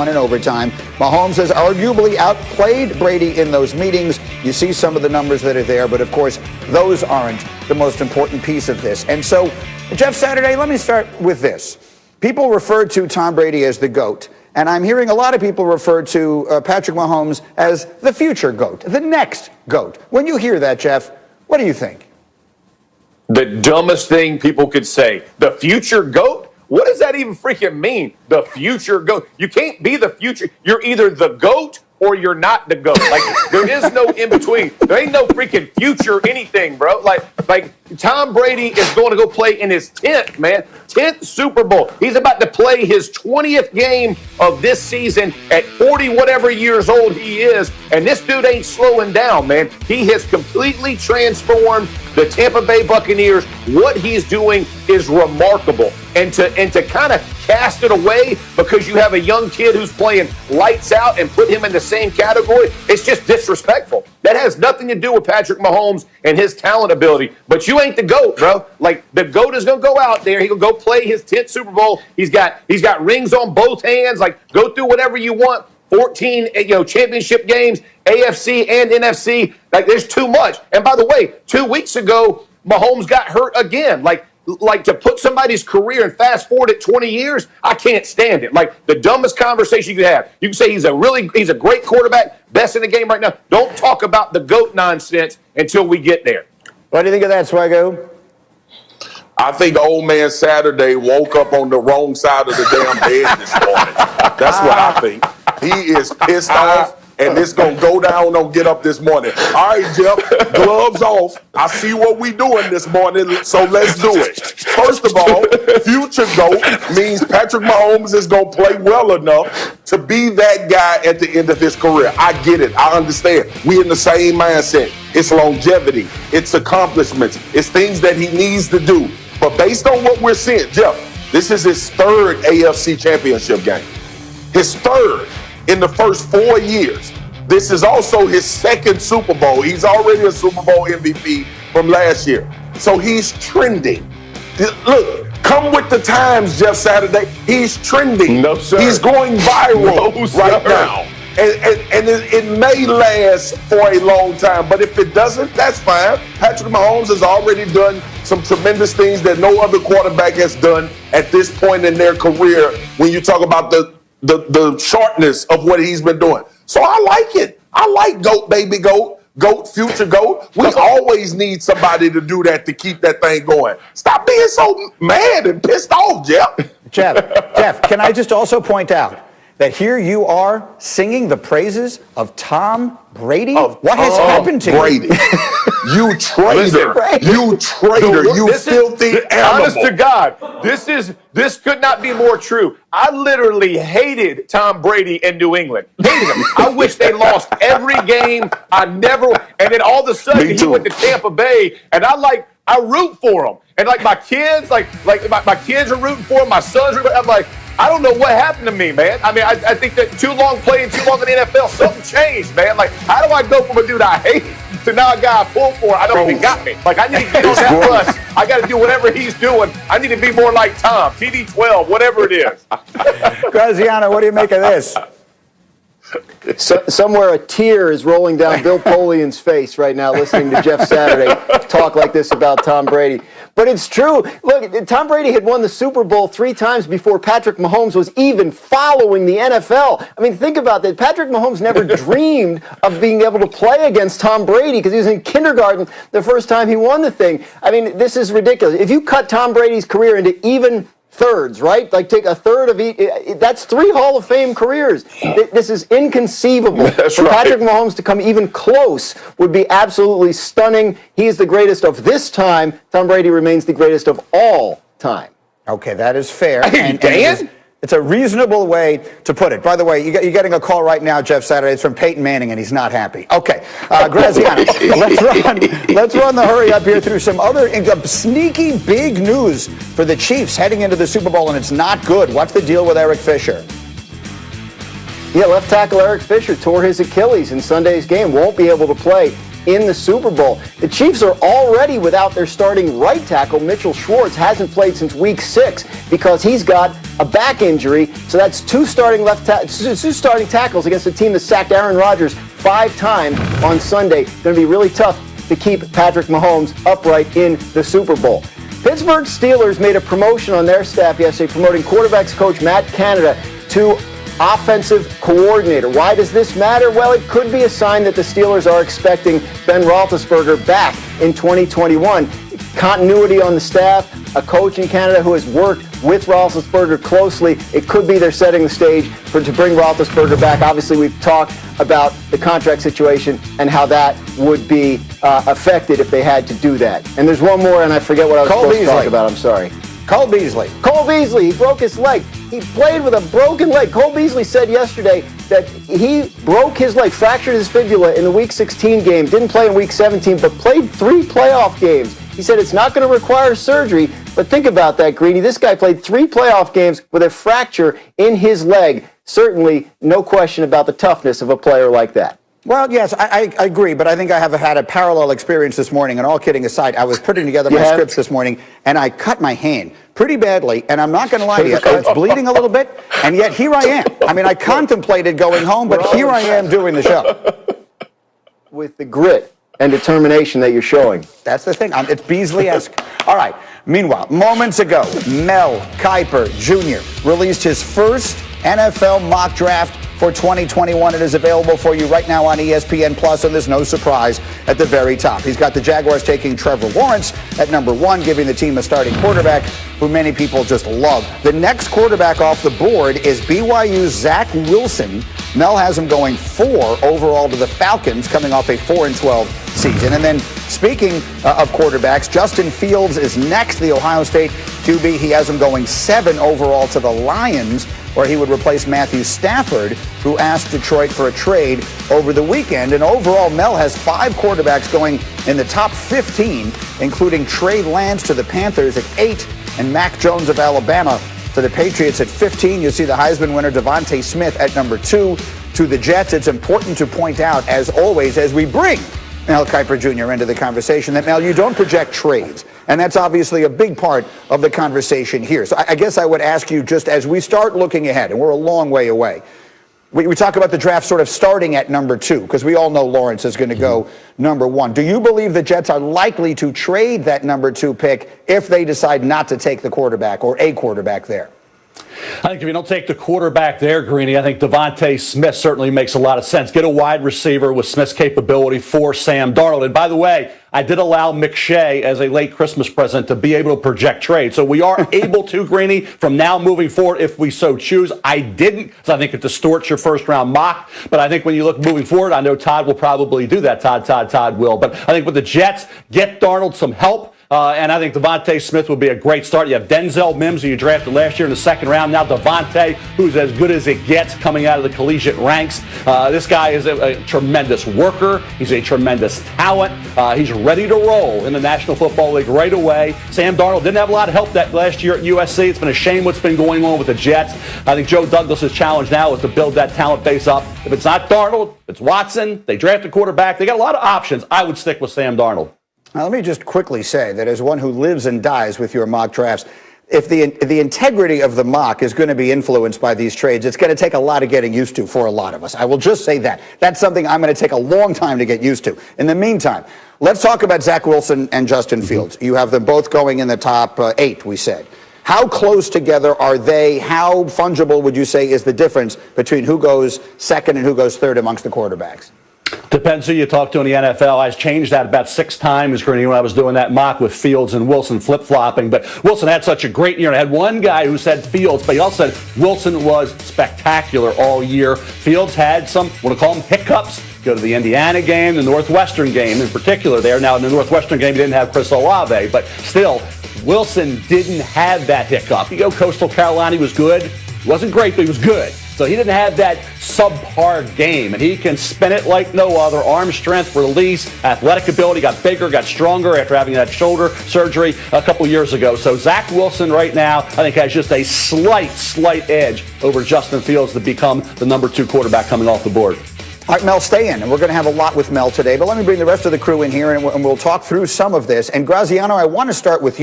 In overtime. Mahomes has arguably outplayed Brady in those meetings. You see some of the numbers that are there, but of course, those aren't the most important piece of this. And so, Jeff Saturday, let me start with this. People refer to Tom Brady as the GOAT, and I'm hearing a lot of people refer to Patrick Mahomes as the future GOAT, the next GOAT. When you hear that, Jeff, what do you think? The dumbest thing people could say. The future GOAT? What does that even freaking mean? The future GOAT. You can't be the future. You're either the GOAT or you're not the GOAT. Like, there is no in between. There ain't no freaking future anything, bro. Like Tom Brady is going to go play in his 10th, man. 10th Super Bowl. He's about to play his 20th game of this season at 40 whatever years old he is. And this dude ain't slowing down, man. He has completely transformed the Tampa Bay Buccaneers. What he's doing is remarkable. And to kind of cast it away because you have a young kid who's playing lights out and put him in the same category, it's just disrespectful. That has nothing to do with Patrick Mahomes and his talent ability. But you ain't the GOAT, bro. Like, the GOAT is going to go out there. He'll go play his 10th Super Bowl. He's got rings on both hands. Like, go through whatever you want. 14, championship games, AFC and NFC. Like, there's too much. And by the way, 2 weeks ago, Mahomes got hurt again. Like to put somebody's career and fast forward it 20 years, I can't stand it. Like, the dumbest conversation you can have. You can say he's a great quarterback, best in the game right now. Don't talk about the GOAT nonsense until we get there. What do you think of that, Swaggo? I think old man Saturday woke up on the wrong side of the damn bed this morning. That's what I think. He is pissed off, and it's going to go down on Get Up this morning. All right, Jeff, gloves off. I see what we doing this morning, so let's do it. First of all, future GOAT means Patrick Mahomes is going to play well enough to be that guy at the end of his career. I get it. I understand. We in the same mindset. It's longevity. It's accomplishments. It's things that he needs to do. But based on what we're seeing, Jeff, this is his third AFC championship game. His third in the first 4 years. This is also his second Super Bowl. He's already a Super Bowl MVP from last year. So he's trending. Look, come with the times, Jeff Saturday. He's trending. No, sir. He's going viral right now. And it may last for a long time, but if it doesn't, that's fine. Patrick Mahomes has already done some tremendous things that no other quarterback has done at this point in their career when you talk about the shortness of what he's been doing. So I like it. I like GOAT, baby GOAT, GOAT, future GOAT. We always need somebody to do that to keep that thing going. Stop being so mad and pissed off, Jeff. Jeff, can I just also point out that here you are singing the praises of Tom Brady? What has happened to Brady? You traitor. You traitor. You filthy animal. Honest to God, this could not be more true. I literally hated Tom Brady in New England. Hated him. I wish they lost every game. And then all of a sudden he went to Tampa Bay, and I root for him. And like my kids, my kids are rooting for him. My sons are. I'm like, I don't know what happened to me, man. I mean, I think that playing too long in the NFL, something changed, man. Like, how do I go from a dude I hate to now a guy I pull for? I don't think he got me. Like, I need to get on that bus. I got to do whatever he's doing. I need to be more like Tom, TD12, whatever it is. Graziano, what do you make of this? Somewhere a tear is rolling down Bill Polian's face right now listening to Jeff Saturday talk like this about Tom Brady. But it's true. Look, Tom Brady had won the Super Bowl 3 times before Patrick Mahomes was even following the NFL. I mean, think about that. Patrick Mahomes never dreamed of being able to play against Tom Brady because he was in kindergarten the first time he won the thing. I mean, this is ridiculous. If you cut Tom Brady's career into even thirds, right? Like, take a third of each. That's 3 Hall of Fame careers. This is inconceivable. For Patrick Mahomes to come even close would be absolutely stunning. He is the greatest of this time. Tom Brady remains the greatest of all time. Okay, that is fair. Dan? It's a reasonable way to put it. By the way, you're getting a call right now, Jeff Saturday. It's from Peyton Manning, and he's not happy. Okay, Graziano, let's run the hurry up here through some other sneaky big news for the Chiefs heading into the Super Bowl, and it's not good. What's the deal with Eric Fisher? Yeah, left tackle Eric Fisher tore his Achilles in Sunday's game. Won't be able to play in the Super Bowl. The Chiefs are already without their starting right tackle. Mitchell Schwartz hasn't played since week 6 because he's got a back injury. So that's two starting tackles against a team that sacked Aaron Rodgers 5 times on Sunday. Going to be really tough to keep Patrick Mahomes upright in the Super Bowl. Pittsburgh Steelers made a promotion on their staff yesterday, promoting quarterbacks coach Matt Canada to offensive coordinator. Why does this matter? Well, it could be a sign that the Steelers are expecting Ben Roethlisberger back in 2021. Continuity on the staff, a coach in Canada who has worked with Roethlisberger closely. It could be they're setting the stage to bring Roethlisberger back. Obviously, we've talked about the contract situation and how that would be affected if they had to do that. And there's one more, and I forget what I was supposed to talk about. I'm sorry. Cole Beasley. Cole Beasley, he broke his leg. He played with a broken leg. Cole Beasley said yesterday that he broke his leg, fractured his fibula in the Week 16 game, didn't play in Week 17, but played 3 playoff games. He said it's not going to require surgery, but think about that, Greeny. This guy played 3 playoff games with a fracture in his leg. Certainly no question about the toughness of a player like that. Well, yes, I agree, but I think I have had a parallel experience this morning, and all kidding aside, I was putting together my scripts this morning, and I cut my hand pretty badly, and I'm not going to lie to you, it's bleeding a little bit, and yet here I am. I mean, I contemplated going home, but here I am doing the show. With the grit and determination that you're showing. That's the thing. It's Beasley-esque. All right. Meanwhile, moments ago, Mel Kiper Jr. released his first NFL mock draft for 2021. It is available for you right now on ESPN Plus, and there's no surprise at the very top. He's got the Jaguars taking Trevor Lawrence at number 1, giving the team a starting quarterback who many people just love. The next quarterback off the board is BYU's Zach Wilson. Mel has him going 4 overall to the Falcons, coming off a 4-12 season. And then speaking of quarterbacks, Justin Fields is next, the Ohio State QB. He has him going 7 overall to the Lions, where he would replace Matthew Stafford, who asked Detroit for a trade over the weekend. And overall, Mel has 5 quarterbacks going in the top 15, including Trey Lance to the Panthers at 8 and Mac Jones of Alabama to the Patriots at 15. You see the Heisman winner Devontae Smith at number 2 to the Jets. It's important to point out, as always, as we bring Mel Kiper Jr. into the conversation, that, Mel, you don't project trades. And that's obviously a big part of the conversation here. So I guess I would ask you, just as we start looking ahead, and we're a long way away, we talk about the draft sort of starting at number 2, because we all know Lawrence is going to go number 1. Do you believe the Jets are likely to trade that number 2 pick if they decide not to take the quarterback or a quarterback there? I think if you don't take the quarterback there, Greeny, I think Devontae Smith certainly makes a lot of sense. Get a wide receiver with Smith's capability for Sam Darnold. And by the way, I did allow McShay as a late Christmas present to be able to project trade. So we are able to, Greeny, from now moving forward if we so choose. I didn't, because I think it distorts your first-round mock. But I think when you look moving forward, I know Todd will probably do that. Todd will. But I think with the Jets, get Darnold some help. And I think Devontae Smith would be a great start. You have Denzel Mims, who you drafted last year in the 2nd round. Now Devontae, who's as good as it gets coming out of the collegiate ranks. This guy is a tremendous worker. He's a tremendous talent. He's ready to roll in the National Football League right away. Sam Darnold didn't have a lot of help that last year at USC. It's been a shame what's been going on with the Jets. I think Joe Douglas's challenge now is to build that talent base up. If it's not Darnold, it's Watson. They draft a quarterback. They got a lot of options. I would stick with Sam Darnold. Now, let me just quickly say that as one who lives and dies with your mock drafts, if the integrity of the mock is going to be influenced by these trades, it's going to take a lot of getting used to for a lot of us. I will just say that. That's something I'm going to take a long time to get used to. In the meantime, let's talk about Zach Wilson and Justin Fields. You have them both going in the top 8, we said. How close together are they? How fungible would you say is the difference between who goes second and who goes third amongst the quarterbacks? Depends who you talk to in the NFL. I changed that about 6 times when I was doing that mock with Fields and Wilson flip-flopping. But Wilson had such a great year. And I had one guy who said Fields, but he also said Wilson was spectacular all year. Fields had some, want to call them hiccups. Go to the Indiana game, the Northwestern game in particular there. Now, in the Northwestern game, he didn't have Chris Olave, but still, Wilson didn't have that hiccup. You go Coastal Carolina, he was good. He wasn't great, but he was good. So he didn't have that subpar game, and he can spin it like no other. Arm strength, release, athletic ability, got bigger, got stronger after having that shoulder surgery a couple years ago. So Zach Wilson right now, I think, has just a slight edge over Justin Fields to become the number 2 quarterback coming off the board. All right, Mel, stay in, and we're going to have a lot with Mel today. But let me bring the rest of the crew in here, and we'll talk through some of this. And Graziano, I want to start with you.